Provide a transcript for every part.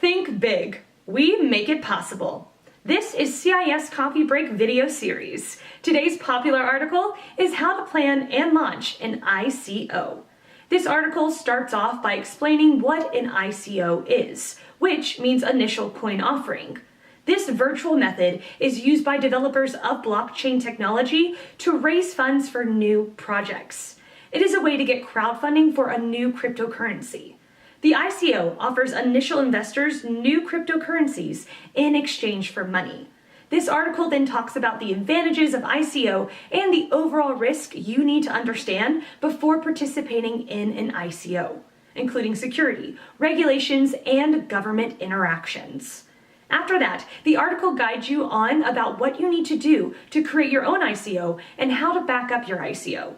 Think big. We make it possible. This is CIS Coffee-Break video series. Today's popular article is how to plan and launch an ICO. This article starts off by explaining what an ICO is, which means initial coin offering. This virtual method is used by developers of blockchain technology to raise funds for new projects. It is a way to get crowdfunding for a new cryptocurrency. The ICO offers initial investors new cryptocurrencies in exchange for money. This article then talks about the advantages of ICO and the overall risk you need to understand before participating in an ICO, including security, regulations, and government interactions. After that, the article guides you on about what you need to do to create your own ICO and how to back up your ICO.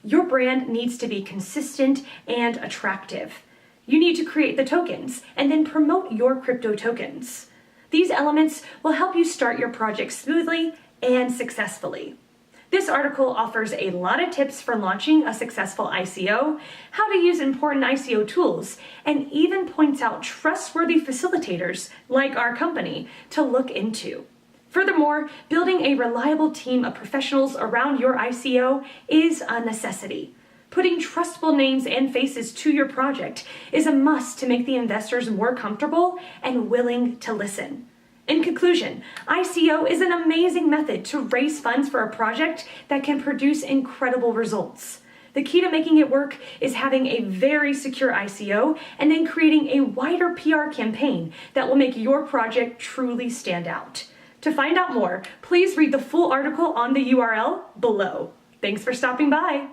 Your brand needs to be consistent and attractive. You need to create the tokens and then promote your crypto tokens. These elements will help you start your project smoothly and successfully. This article offers a lot of tips for launching a successful ICO, how to use important ICO tools, and even points out trustworthy facilitators like our company to look into. Furthermore, building a reliable team of professionals around your ICO is a necessity. Putting trustable names and faces to your project is a must to make the investors more comfortable and willing to listen. In conclusion, ICO is an amazing method to raise funds for a project that can produce incredible results. The key to making it work is having a very secure ICO and then creating a wider PR campaign that will make your project truly stand out. To find out more, please read the full article on the URL below. Thanks for stopping by.